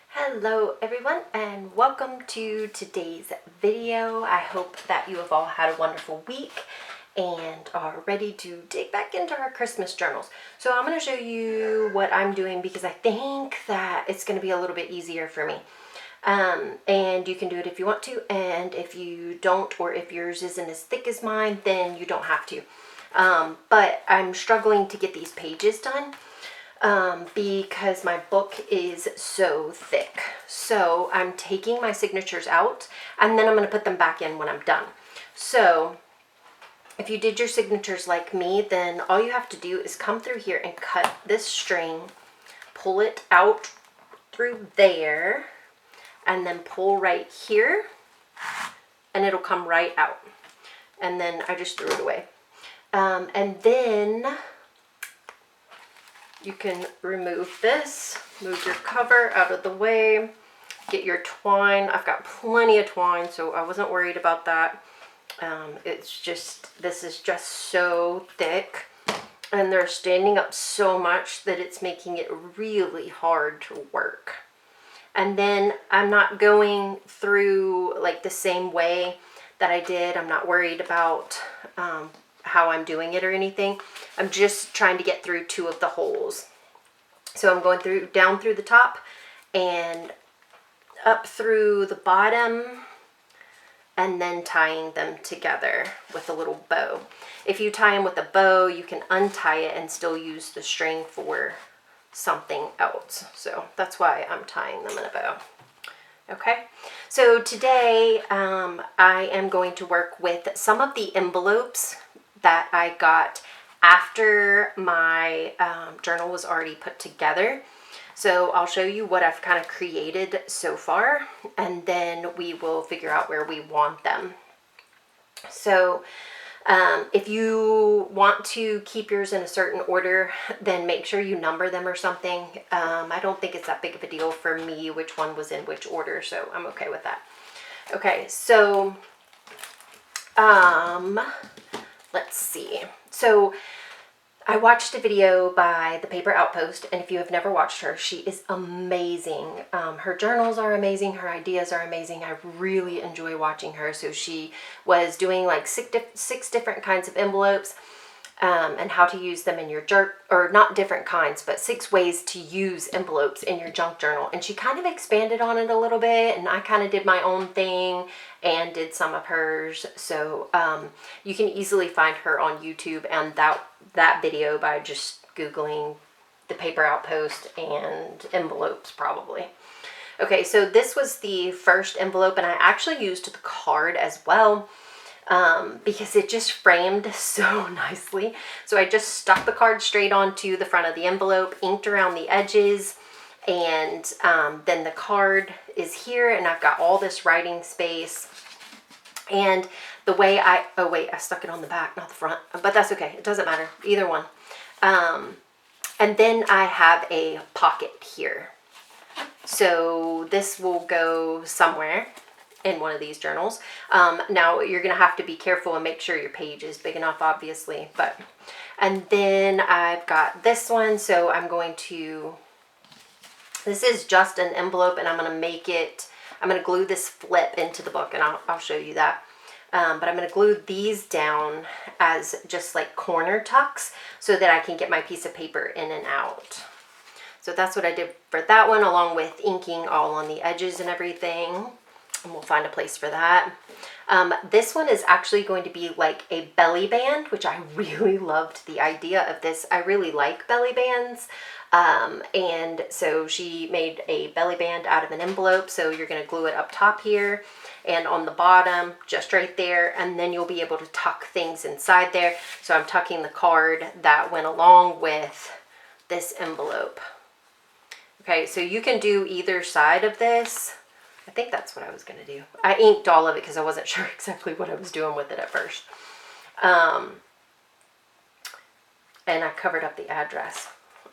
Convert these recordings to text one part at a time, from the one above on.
Hello everyone and welcome to today's video. I hope that you have all had a wonderful week and are ready to dig back into our Christmas journals. So I'm going to show you what I'm doing because I think that it's going to be a little bit easier for me. And you can do it if you want to, and if you don't, or if yours isn't as thick as mine, then you don't have to. But I'm struggling to get these pages done because my book is so thick. So I'm taking my signatures out and then I'm going to put them back in when I'm done. So if you did your signatures like me, then all you have to do is come through here and cut this string, pull it out through there, and then pull right here, and it'll come right out. And then I just threw it away. And then you can remove this, move your cover out of the way, get your twine. I've got plenty of twine, so I wasn't worried about that. It's just, this is just so thick, and they're standing up so much that it's making it really hard to work. And then I'm not going through like the same way that I did. I'm not worried about how I'm doing it or anything. I'm just trying to get through two of the holes. So I'm going through, down through the top and up through the bottom, and then tying them together with a little bow. If you tie them with a bow, you can untie it and still use the string for something else. So that's why I'm tying them in a bow. Okay, so today I am going to work with some of the envelopes that I got after my journal was already put together. So I'll show you what I've kind of created so far, and then we will figure out where we want them. So if you want to keep yours in a certain order, then make sure you number them or something. I don't think it's that big of a deal for me which one was in which order, so I'm okay with that. Okay, so let's see. So I watched a video by The Paper Outpost, and if you have never watched her, she is amazing. Her journals are amazing. Her ideas are amazing. I really enjoy watching her. So she was doing like six different kinds of envelopes and how to use them in your or not different kinds, but 6 ways to use envelopes in your junk journal. And she kind of expanded on it a little bit, and I kind of did my own thing and did some of hers. So you can easily find her on YouTube and that video by just Googling The Paper Outpost and envelopes probably. Okay, so this was the first envelope, and I actually used the card as well because it just framed so nicely. So I just stuck the card straight onto the front of the envelope, inked around the edges, and then the card is here, and I've got all this writing space. And the way I stuck it on the back, not the front, but that's okay. It doesn't matter, either one. And then I have a pocket here. So this will go somewhere in one of these journals. Now you're gonna have to be careful and make sure your page is big enough, obviously, and then I've got this one. So I'm going to, this is just an envelope, and I'm gonna glue this flip into the book, and I'll show you that. But I'm going to glue these down as just like corner tucks so that I can get my piece of paper in and out. So that's what I did for that one, along with inking all on the edges and everything. And we'll find a place for that. This one is actually going to be like a belly band, which I really loved the idea of this. I really like belly bands. And so she made a belly band out of an envelope. So you're going to glue it up top here and on the bottom, just right there. And then you'll be able to tuck things inside there. So I'm tucking the card that went along with this envelope. Okay, so you can do either side of this. I think that's what I was going to do. I inked all of it because I wasn't sure exactly what I was doing with it at first. And I covered up the address.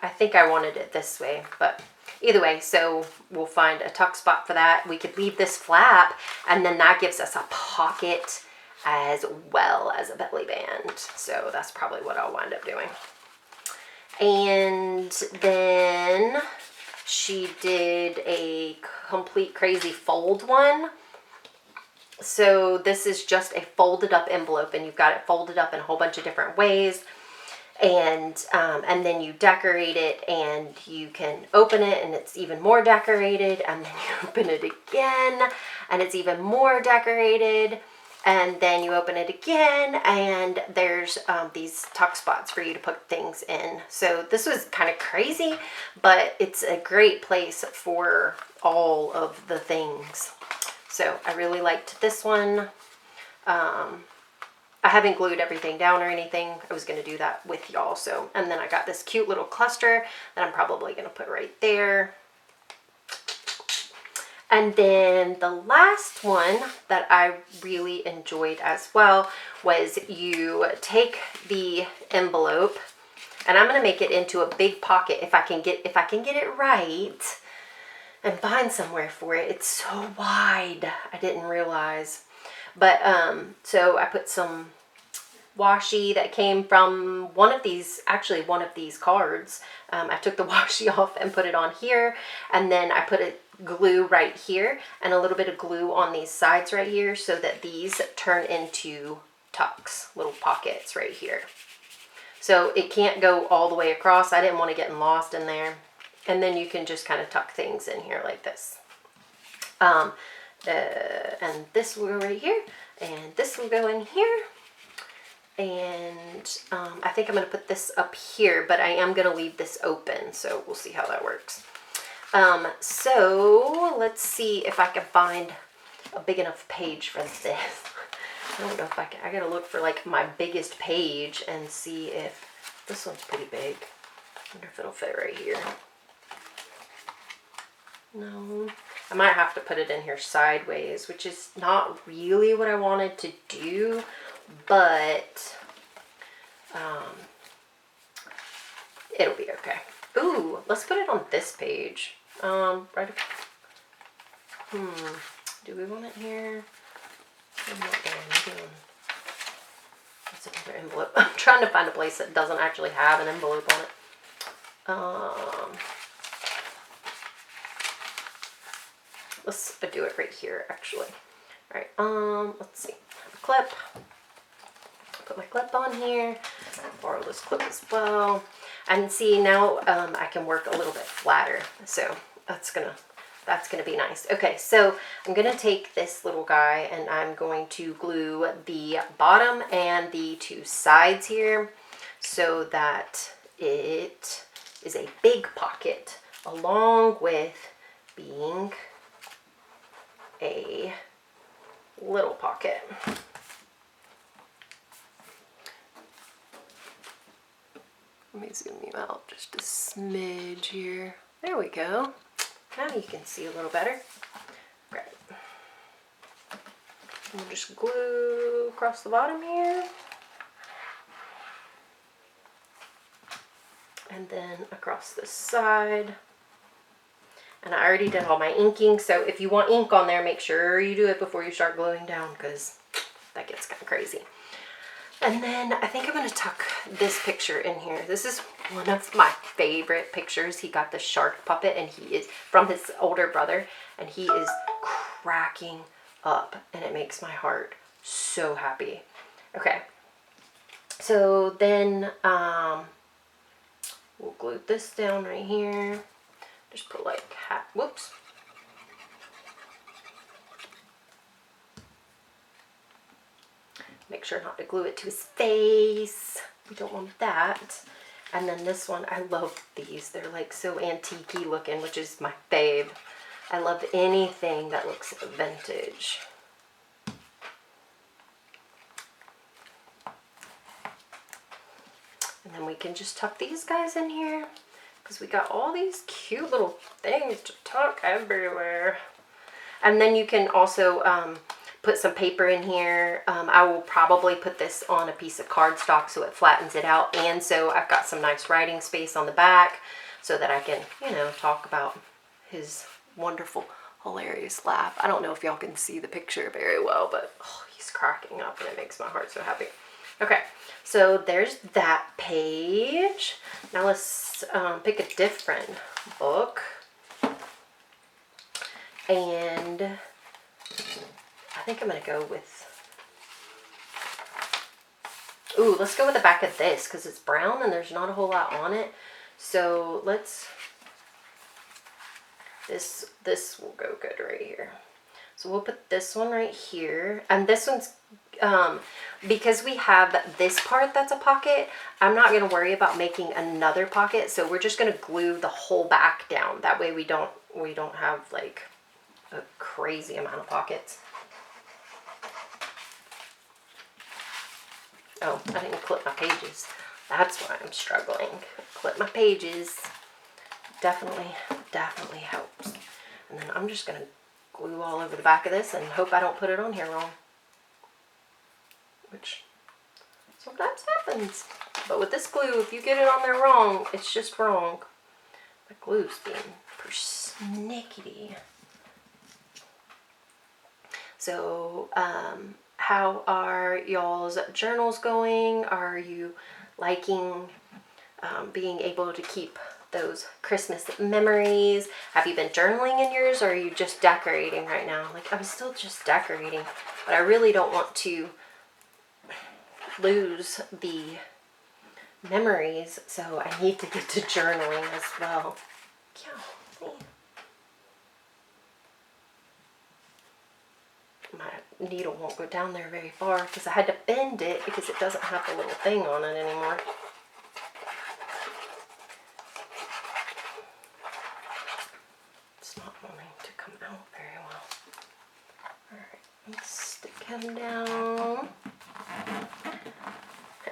I think I wanted it this way, but either way, so we'll find a tuck spot for that. We could leave this flap, and then that gives us a pocket as well as a belly band. So that's probably what I'll wind up doing. And then she did a complete crazy fold one. So this is just a folded up envelope, and you've got it folded up in a whole bunch of different ways. And then you decorate it, and you can open it and it's even more decorated, and then you open it again and it's even more decorated, and then you open it again and there's these tuck spots for you to put things in. So this was kind of crazy, but it's a great place for all of the things. So I really liked this one. I haven't glued everything down or anything. I was going to do that with y'all. So, and then I got this cute little cluster that I'm probably going to put right there. And then the last one that I really enjoyed as well was you take the envelope, and I'm going to make it into a big pocket if I can get it right and find somewhere for it. It's so wide. I didn't realize. But so I put some washi that came from one of these cards. I took the washi off and put it on here, and then I put a glue right here and a little bit of glue on these sides right here so that these turn into tucks, little pockets right here. So it can't go all the way across. I didn't want it getting lost in there. And then you can just kind of tuck things in here like this. And this will go right here, and this will go in here, and I think I'm going to put this up here, but I am going to leave this open, so we'll see how that works. So let's see if I can find a big enough page for this. I don't know if I can. I got to look for like my biggest page and see if this one's pretty big. I wonder if it'll fit right here. No, I might have to put it in here sideways, which is not really what I wanted to do, but it'll be okay. Ooh, let's put it on this page. Right. Do we want it here? That's another envelope. I'm trying to find a place that doesn't actually have an envelope on it. Let's do it right here, actually. All right, let's see. Clip. Put my clip on here. Borrow this clip as well. And see, now I can work a little bit flatter. So that's gonna be nice. Okay, so I'm gonna take this little guy and I'm going to glue the bottom and the two sides here so that it is a big pocket along with being a little pocket. Let me zoom you out just a smidge here. There we go. Now you can see a little better. Great. We'll just glue across the bottom here. And then across the side. And I already did all my inking, so if you want ink on there, make sure you do it before you start gluing down, because that gets kind of crazy. And then I think I'm going to tuck this picture in here. This is one of my favorite pictures. He got the shark puppet, and he is from his older brother, and he is cracking up, and it makes my heart so happy. Okay, so then we'll glue this down right here. Just put like whoops. Make sure not to glue it to his face. We don't want that. And then this one, I love these. They're like so antique-y looking, which is my fave. I love anything that looks vintage. And then we can just tuck these guys in here, because we got all these cute little things to tuck everywhere. And then you can also put some paper in here. I will probably put this on a piece of cardstock so it flattens it out. And so I've got some nice writing space on the back so that I can, you know, talk about his wonderful hilarious laugh. I don't know if y'all can see the picture very well, but oh, he's cracking up and it makes my heart so happy. Okay, so there's that page. Now let's pick a different book. And I think I'm going to go with, ooh, let's go with the back of this because it's brown and there's not a whole lot on it. So let's, this will go good right here. So we'll put this one right here. And this one's, because we have this part that's a pocket, I'm not going to worry about making another pocket. So we're just going to glue the whole back down. That way we don't have like a crazy amount of pockets. Oh, I didn't clip my pages. That's why I'm struggling. Clip my pages. Definitely helps. And then I'm just going to glue all over the back of this and hope I don't put it on here wrong. Which sometimes happens. But with this glue, if you get it on there wrong, it's just wrong. The glue's being persnickety. So, how are y'all's journals going? Are you liking being able to keep those Christmas memories? Have you been journaling in yours, or are you just decorating right now? Like, I'm still just decorating, but I really don't want to lose the memories, so I need to get to journaling as well. Yeah. My needle won't go down there very far because I had to bend it because it doesn't have the little thing on it anymore. It's not wanting to come out very well. Alright, let's stick him down.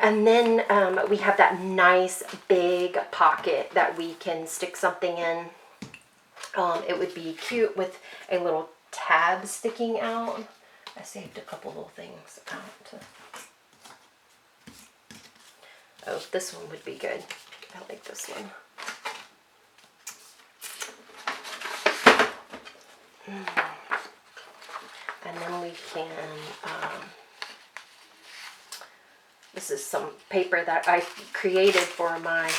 And then we have that nice big pocket that we can stick something in. It would be cute with a little tab sticking out. I saved a couple little things out. Oh, this one would be good. I like this one. And then we can, this is some paper that I created for my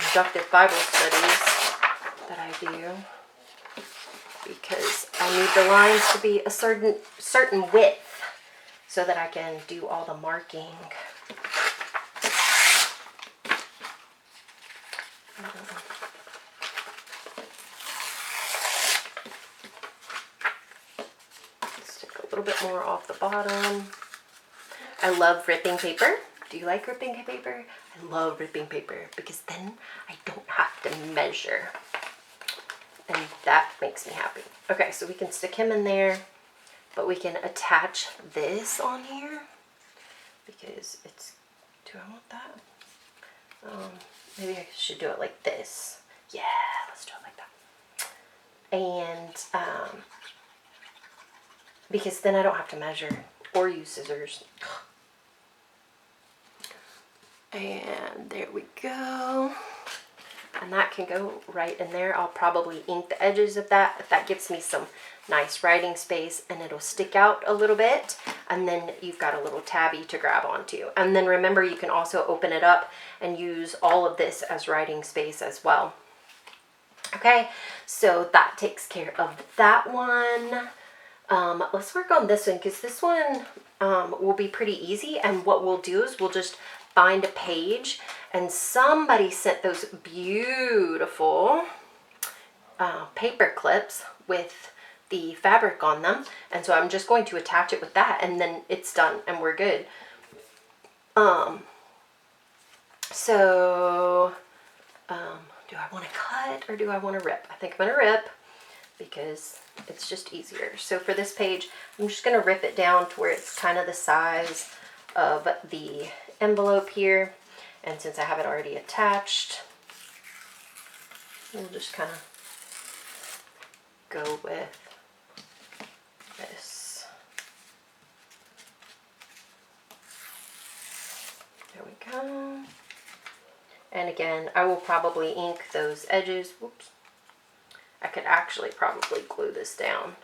inductive Bible studies that I do, because I need the lines to be a certain width so that I can do all the marking. Stick a little bit more off the bottom. I love ripping paper. Do you like ripping paper? I love ripping paper because then I don't have to measure. And that makes me happy. Okay, so we can stick him in there, but we can attach this on here because it's, do I want that? Maybe I should do it like this. Yeah, let's do it like that. And because then I don't have to measure or use scissors. And there we go. And that can go right in there. I'll probably ink the edges of that if that gives me some nice writing space, and it'll stick out a little bit. And then you've got a little tabby to grab onto. And then remember, you can also open it up and use all of this as writing space as well. Okay, so that takes care of that one. Let's work on this one because this one will be pretty easy. And what we'll do is we'll just find a page, and somebody sent those beautiful paper clips with the fabric on them, and so I'm just going to attach it with that, and then it's done and we're good. Do I want to cut or do I want to rip? I think I'm going to rip because it's just easier. So for this page, I'm just going to rip it down to where it's kind of the size of the envelope here. And since I have it already attached, we'll just kind of go with this. There we go. And again, I will probably ink those edges. Whoops. I could actually probably glue this down.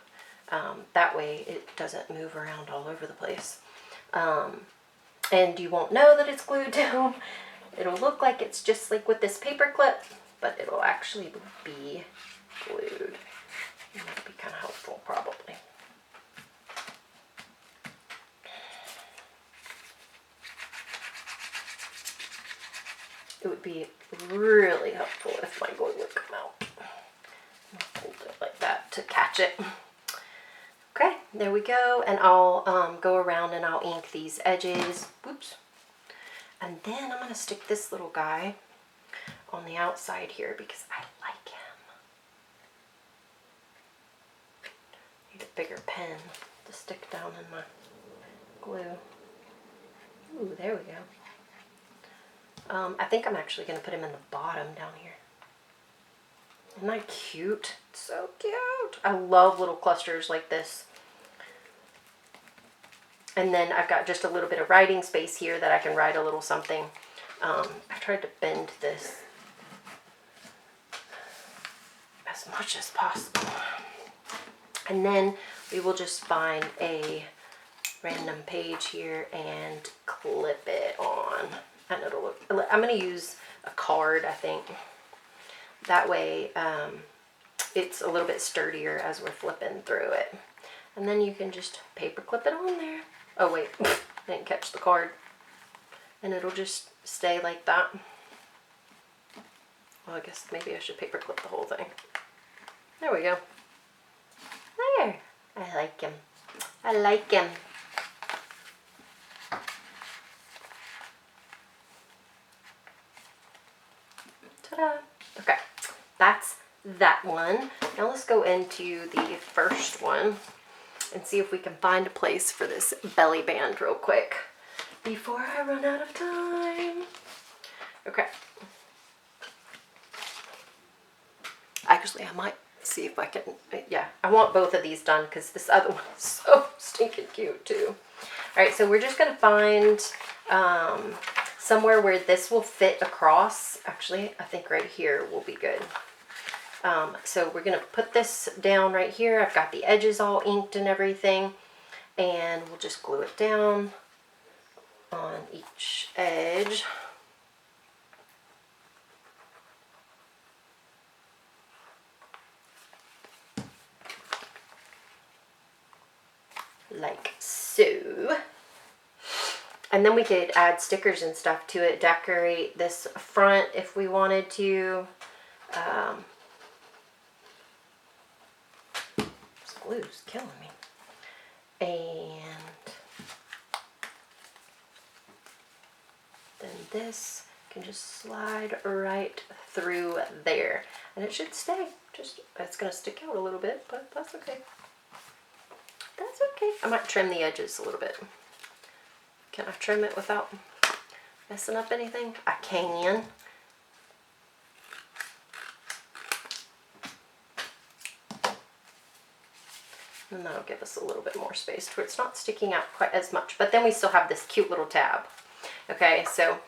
That way it doesn't move around all over the place. And you won't know that it's glued down. It'll look like it's just like with this paper clip, but it'll actually be glued. And that'd be kind of helpful probably. It would be really helpful if my glue would come out. I'll hold it like that to catch it. Okay, there we go. And I'll go around and I'll ink these edges. Whoops. And then I'm going to stick this little guy on the outside here because I like him. Need a bigger pen to stick down in my glue. Ooh, there we go. I think I'm actually going to put him in the bottom down here. Isn't that cute? So cute. I love little clusters like this. And then I've got just a little bit of writing space here that I can write a little something. I tried to bend this as much as possible. And then we will just find a random page here and clip it on. And it'll look, I'm going to use a card, I think. That way it's a little bit sturdier as we're flipping through it. And then you can just paper clip it on there. Oh wait, I didn't catch the card. And it'll just stay like that. Well, I guess maybe I should paper clip the whole thing. There we go. There. I like him. I like him. Ta-da. Okay, that's that one. Now let's go into the first one and see if we can find a place for this belly band real quick before I run out of time. Okay. Actually, I might see if I can, yeah, I want both of these done because this other one is so stinking cute too. All right, so we're just gonna find somewhere where this will fit across. Actually, I think right here will be good. So we're gonna put this down right here. I've got the edges all inked and everything, and we'll just glue it down on each edge. Like so. And then we could add stickers and stuff to it, decorate this front if we wanted to. This glue's killing me. And then this can just slide right through there. And it should stay. Just, it's going to stick out a little bit, but that's okay. That's okay. I might trim the edges a little bit. Can I trim it without messing up anything? I can. And that'll give us a little bit more space to where it's not sticking out quite as much. But then we still have this cute little tab. Okay, so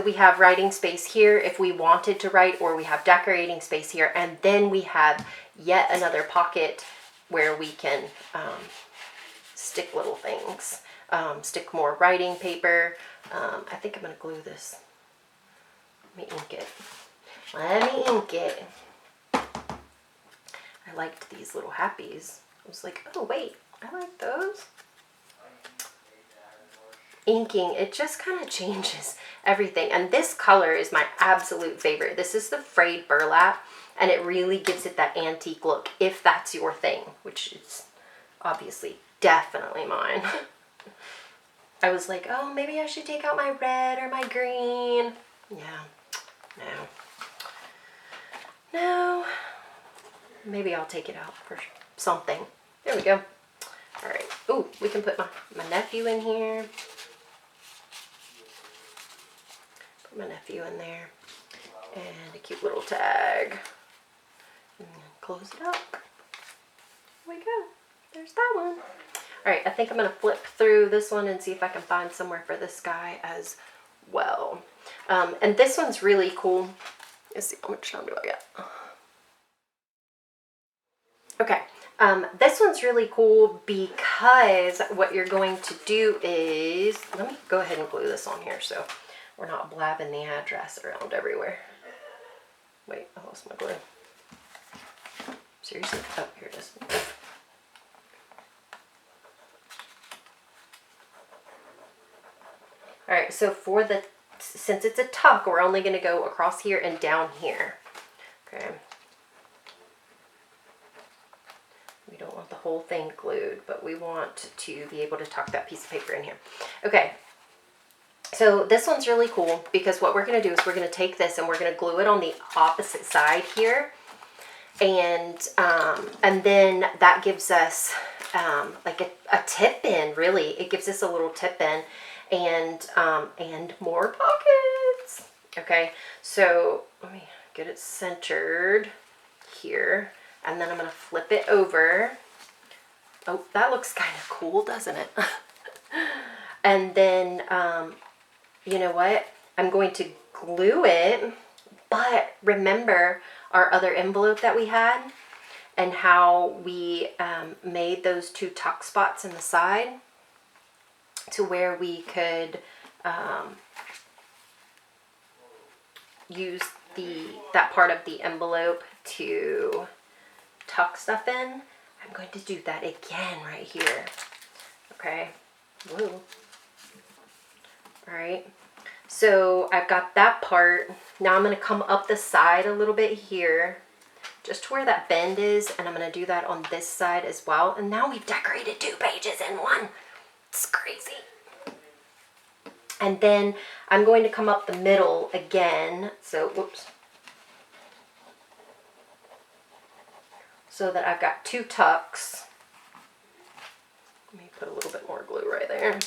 we have writing space here if we wanted to write, or we have decorating space here. And then we have yet another pocket where we can stick little things. Stick more writing paper. I think I'm going to glue this. Let me ink it. Let me ink it. I liked these little happies. I was like, oh wait, I like those. Inking, it just kind of changes everything. And this color is my absolute favorite. This is the frayed burlap, and it really gives it that antique look if that's your thing, which is obviously definitely mine. I was like, oh, maybe I should take out my red or my green. Yeah, no. Maybe I'll take it out for something. There we go. All right. Ooh, we can put my nephew in here. Put my nephew in there. And a cute little tag. And close it up. There we go. There's that one. All right, I think I'm going to flip through this one and see if I can find somewhere for this guy as well. And this one's really cool. Let's see, how much time do I got? Okay, this one's really cool because what you're going to do is, let me go ahead and glue this on here so we're not blabbing the address around everywhere. Wait, I lost my glue. Seriously? Oh, here it is. All right, so since it's a tuck, we're only going to go across here and down here. Okay. We don't want the whole thing glued, but we want to be able to tuck that piece of paper in here. Okay. So this one's really cool because what we're going to do is we're going to take this and we're going to glue it on the opposite side here. And then that gives us like a tip in, really. It gives us a little tip in and more pockets. Okay, so let me get it centered here. And then I'm going to flip it over. Oh, that looks kind of cool, doesn't it? And then, you know what? I'm going to glue it. But remember our other envelope that we had and how we made those 2 tuck spots in the side to where we could use that part of the envelope to tuck stuff in. I'm going to do that again right here. Okay. Whoa. All right. So I've got that part. Now I'm going to come up the side a little bit here, just to where that bend is, and I'm going to do that on this side as well. And now we've decorated 2 pages in one. It's crazy. And then I'm going to come up the middle again. So, whoops. So that I've got 2 tucks. Let me put a little bit more glue right there.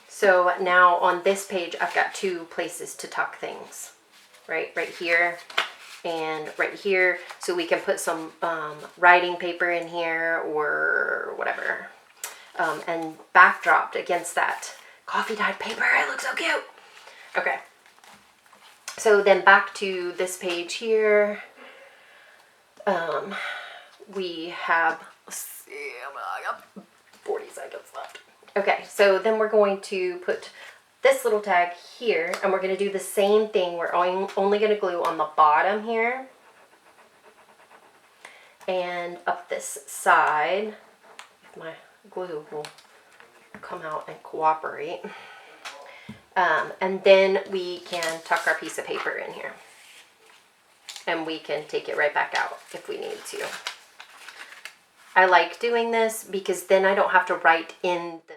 So now on this page, I've got 2 places to tuck things, right here and right here. So we can put some writing paper in here or whatever. And backdropped against that coffee dyed paper. It looks so cute. Okay. So then back to this page here. We have, let's see, I got 40 seconds left. Okay, so then we're going to put this little tag here, and we're going to do the same thing. We're only going to glue on the bottom here and up this side. If my glue will come out and cooperate. And then we can tuck our piece of paper in here. And we can take it right back out if we need to. I like doing this because then I don't have to write in the